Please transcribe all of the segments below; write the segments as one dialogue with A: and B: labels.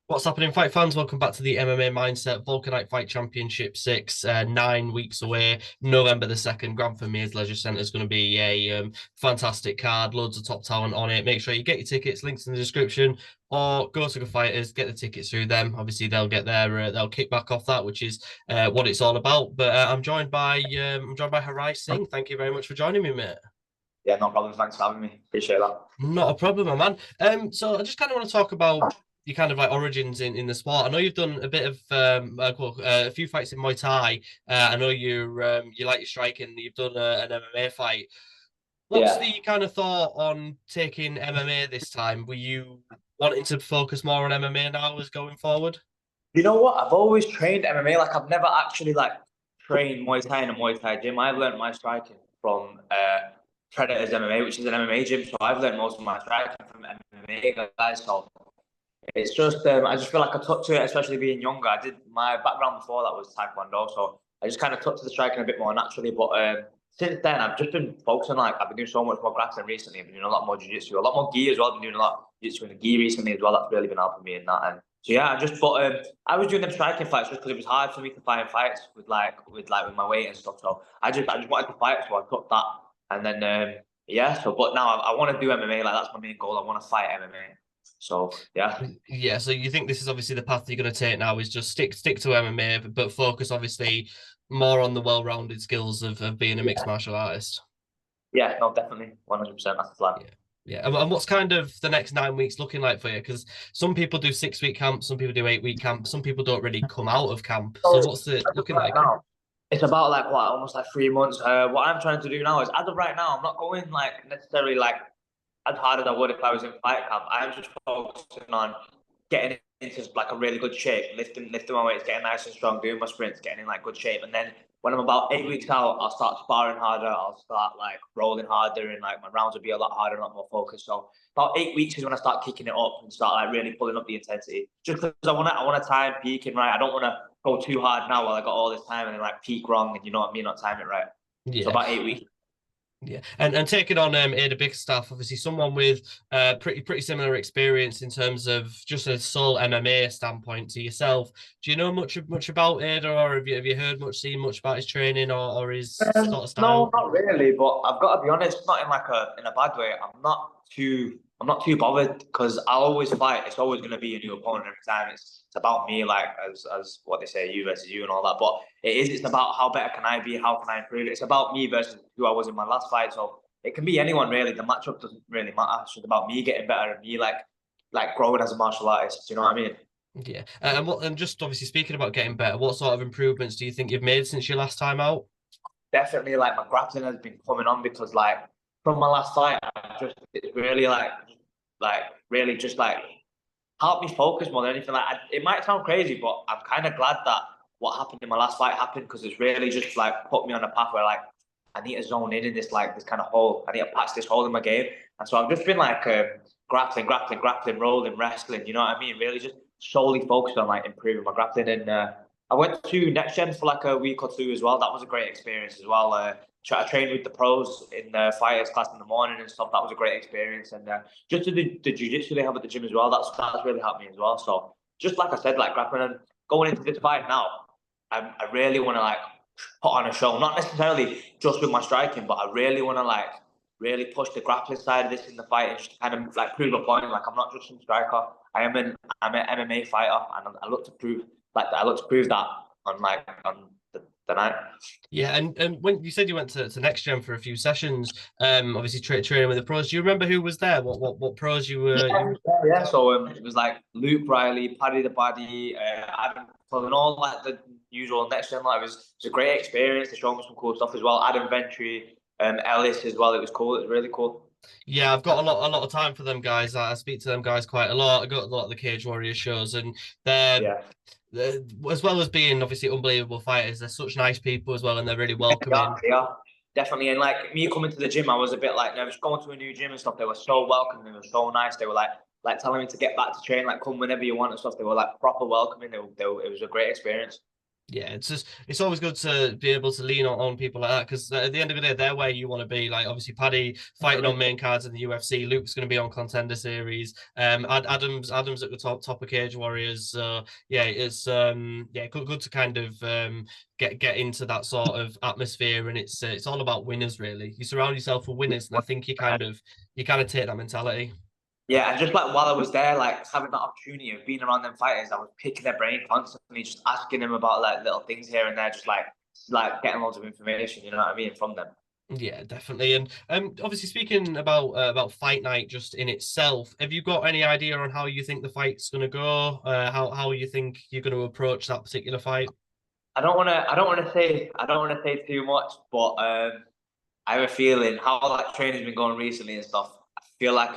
A: What's happening, fight fans? Welcome back to the MMA Mindset Wolkernite Fight Championship 6, 9 weeks away, November the 2nd. Grantham Mears Leisure Centre is going to be a fantastic card, loads of top talent on it. Make sure you get your tickets, links in the description, or go to the fighters, get the tickets through them. Obviously, they'll get they'll kick back off that, which is what it's all about. But I'm joined by Harrai Singh. Thank you very much for joining me, mate.
B: Yeah, no problem. Thanks for having me. Appreciate that.
A: Not a problem, my man. So I just kind of want to talk about your kind of like origins in the sport. I know you've done a bit of a few fights in Muay Thai. I know you like your striking. You've done an MMA fight. What's
B: Yeah.
A: the kind of thought on taking MMA this time? Were you wanting to focus more on MMA now as going forward?
B: You know what? I've always trained MMA. Like I've never actually trained Muay Thai in a Muay Thai gym. I've learned my striking from Predators MMA, which is an MMA gym. So I've learned most of my striking from MMA guys. So it's just I just feel like I took to it, especially being younger. I did my background before that was Taekwondo, so I just kind of took to the striking a bit more naturally. But since then, I've just been focusing. Like I've been doing so much more grappling recently. I've been doing a lot more jiu-jitsu, a lot more gi as well. I've been doing a lot of jiu-jitsu in the gi recently as well. That's really been helping me in that. And so yeah, I just but I was doing them striking fights just because it was hard for me to find fights with my weight and stuff. So I just wanted to fight, so I took that. And then yeah. So but now I want to do MMA. Like that's my main goal. I want to fight MMA. So yeah.
A: Yeah, so you think this is obviously the path you're going to take now is just stick to MMA, but focus obviously more on the well-rounded skills of being a mixed martial artist.
B: Yeah, no, definitely, 100%. That's the plan.
A: Yeah. Yeah. And what's kind of the next 9 weeks looking like for you? Because some people do 6 week camp, some people do 8 week camp, some people don't really come out of camp. So
B: So
A: what's it
B: as of
A: looking
B: right
A: like?
B: now, it's about like what almost like 3 months. What I'm trying to do now is as of right now, I'm not going like necessarily like as hard as I would if I was in fight camp. I'm just focusing on getting into like a really good shape, lifting my weights, getting nice and strong, doing my sprints, getting in like good shape, and then when I'm about 8 weeks out, I'll start sparring harder. I'll start like rolling harder, and like my rounds will be a lot harder, a lot more focused. So about 8 weeks is when I start kicking it up and start like really pulling up the intensity. Just because I want to time peaking right. I don't want to go too hard now while I got all this time and then like peak wrong, and you know what I mean, not time it right. So
A: Yeah.
B: about 8 weeks.
A: Yeah, and taking on Ada Bickerstaff, obviously someone with pretty similar experience in terms of just a sole MMA standpoint to yourself. Do you know much about Ada, or have you heard much, seen much about his training or his sort of
B: No,
A: style?
B: not really. But I've got to be honest, not in like a bad way. I'm not too bothered because I always fight. It's always going to be a new opponent every time. It's about me, like as what they say, you versus you and all that. But it is. It's about how better can I be? How can I improve? It's about me versus who I was in my last fight. So it can be anyone really. The matchup doesn't really matter. It's just about me getting better and me like growing as a martial artist. Do you know what I mean?
A: Yeah, and just obviously speaking about getting better, what sort of improvements do you think you've made since your last time out?
B: Definitely like my grappling has been coming on because like from my last fight, I just it's really like really just like helped me focus more than anything. It might sound crazy, but I'm kind of glad that what happened in my last fight happened because it's really just like put me on a path where like I need to zone in this like this kind of hole. I need to patch this hole in my game, and so I've just been like grappling, rolling, wrestling. You know what I mean? Really just solely focused on like improving my grappling and. I went to Next Gen for like a week or two as well. That was a great experience as well. I trained with the pros in the fighters class in the morning and stuff. That was a great experience. And just to the jiu-jitsu they have at the gym as well, that's really helped me as well. So just like I said, like grappling and going into this fight now, I really want to like put on a show. Not necessarily just with my striking, but I really want to like really push the grappling side of this in the fight and just kind of like prove a point. Like I'm not just some striker. I'm an MMA fighter, and I look to prove that on the night.
A: Yeah, and when you said you went to Next Gen for a few sessions, obviously training with the pros. Do you remember who was there? What pros you were?
B: Yeah, yeah. So it was like Luke Riley, Paddy the Baddy, Adam Cullen, all like the usual Next Gen. Like it was a great experience. They showed me some cool stuff as well. Adam Ventry, Ellis as well. It was cool. It was really cool.
A: Yeah, I've got a lot of time for them guys. I speak to them guys quite a lot. I go to a lot of the Cage Warrior shows, and
B: Yeah.
A: they're as well as being obviously unbelievable fighters, they're such nice people as well, and they're really
B: Yeah, they
A: welcoming.
B: are. They are. Definitely. And like me coming to the gym, I was a bit like nervous going to a new gym and stuff. They were so welcoming. They were so nice. They were like telling me to get back to train, like come whenever you want and stuff. They were like proper welcoming. It was a great experience.
A: Yeah, it's always good to be able to lean on people like that, because at the end of the day, they're where you want to be. Like obviously Paddy fighting on main cards in the UFC, Luke's going to be on Contender Series. Adams at the top of Cage Warriors. Yeah, it's yeah, good to kind of get into that sort of atmosphere, and it's all about winners really. You surround yourself with winners, and I think you kind of take that mentality.
B: Yeah, and just like while I was there, like having that opportunity of being around them fighters, I was picking their brain constantly, just asking them about like little things here and there, just like getting loads of information. You know what I mean from them.
A: Yeah, definitely. And obviously speaking about fight night just in itself, have you got any idea on how you think the fight's going to go? How you think you're going to approach that particular fight?
B: I don't want to say too much, but I have a feeling how like training's been going recently and stuff. I feel like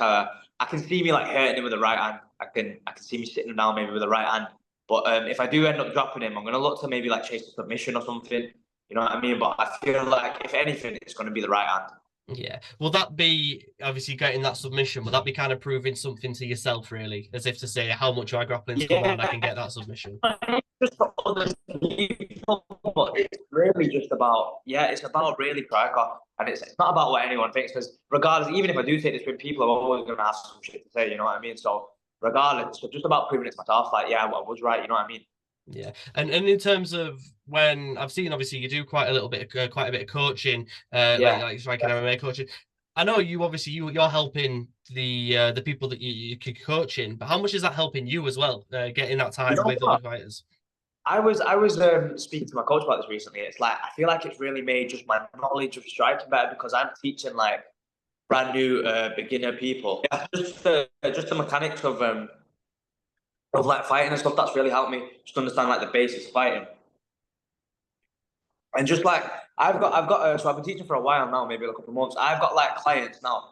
B: I can see me like hurting him with the right hand. I can see me sitting him down maybe with the right hand. But if I do end up dropping him, I'm gonna look to maybe like chase a submission or something. You know what I mean? But I feel like if anything, it's gonna be the right hand.
A: Yeah. Will that be obviously getting that submission? Will that be kind of proving something to yourself, really, as if to say how much my grappling's come on, I can
B: Yeah,
A: get that submission?
B: just for other people, but it's really just about it's about really striker, and it's not about what anyone thinks. Because regardless, even if I do take this win, people are always going to have some shit to say. You know what I mean? So regardless, it's just about proving it to myself. Like, yeah, I was right. You know what I mean?
A: Yeah, and in terms of when I've seen, obviously you do quite a bit of coaching,
B: Yeah,
A: like striking MMA coaching. I know you obviously you're helping the people that you're coaching, but how much is that helping you as well, getting that
B: you
A: time
B: know
A: with other
B: what?
A: fighters?
B: I was speaking to my coach about this recently. It's like I feel like it's really made just my knowledge of striking better because I'm teaching like brand new beginner people. Yeah, just the mechanics of like fighting and stuff. That's really helped me just understand like the basics of fighting. And just like so I've been teaching for a while now, maybe a couple of months. I've got like clients now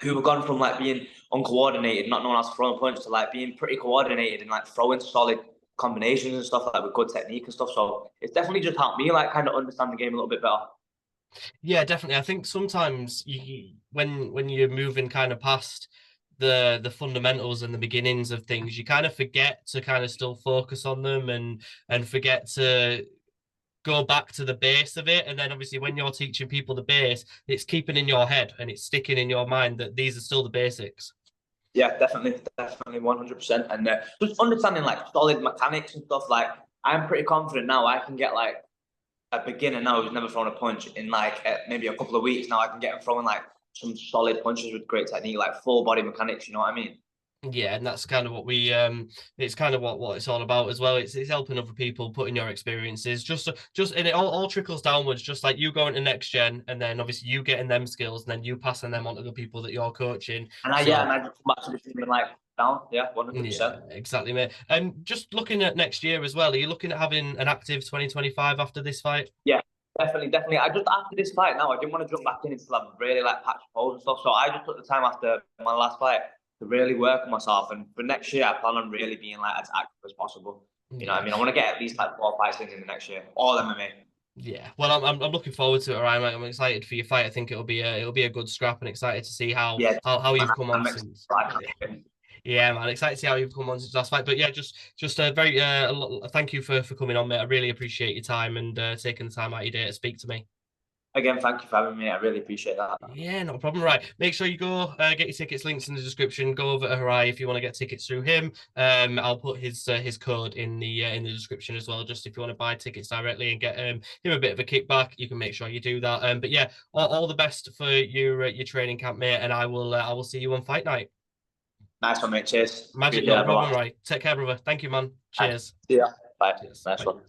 B: who have gone from like being uncoordinated, not knowing how to throw a punch, to like being pretty coordinated and like throwing solid combinations and stuff like with good technique and stuff. So it's definitely just helped me like kind of understand the game a little bit better.
A: Yeah, definitely. I think sometimes when you're moving kind of past the fundamentals and the beginnings of things, you kind of forget to kind of still focus on them and forget to go back to the base of it. And then obviously when you're teaching people the base, it's keeping in your head and it's sticking in your mind that these are still the basics.
B: Yeah, definitely, 100%. And just understanding like solid mechanics and stuff. Like I'm pretty confident now. I can get like a beginner now who's never thrown a punch in like maybe a couple of weeks. Now I can get him throwing like some solid punches with great technique, like full body mechanics. You know what I mean?
A: Yeah, and that's kind of what we it's kind of what it's all about as well. It's helping other people, putting your experiences just and it all trickles downwards, just like you going to next gen and then obviously you getting them skills and then you passing them on to the people that you're coaching.
B: And
A: So
B: I just come back to the team and like down. Yeah, 100%.
A: yeah, exactly, mate. And just looking at next year as well, are you looking at having an active 2025 after this fight?
B: Yeah, definitely. I just after this fight now, I didn't want to jump back in until I'm really like patch holes and stuff. So I just took the time after my last fight to really work on myself. And for next year, I plan on really being like as active as possible. You know what
A: Yeah.
B: I mean? I want to get at least like 4 or 5 things in the next year, all MMA.
A: Yeah, well, I'm looking forward to it, Ryan. I'm excited for your fight. I think it'll be a good scrap, and excited to see how
B: Yeah,
A: how you've come on
B: I'm
A: since.
B: excited.
A: Yeah, man, excited to see how you've come on since last fight. But yeah, just a very thank you for coming on, mate. I really appreciate your time and taking the time out of your day to speak to me.
B: Again, thank you for having me. I really appreciate that.
A: Yeah, not a problem. Right, make sure you go get your tickets. Links in the description. Go over to Harrai if you want to get tickets through him. I'll put his code in the description as well. Just if you want to buy tickets directly and get him a bit of a kickback, you can make sure you do that. But yeah, all the best for your training camp, mate. And I will see you on fight night.
B: Nice one, mate. Cheers.
A: Magic,
B: Appreciate
A: not a
B: that,
A: problem.
B: brother.
A: Right, take care, brother. Thank you, man.
B: Right.
A: Cheers.
B: See ya. Bye.
A: Cheers.
B: Nice
A: Bye.
B: one.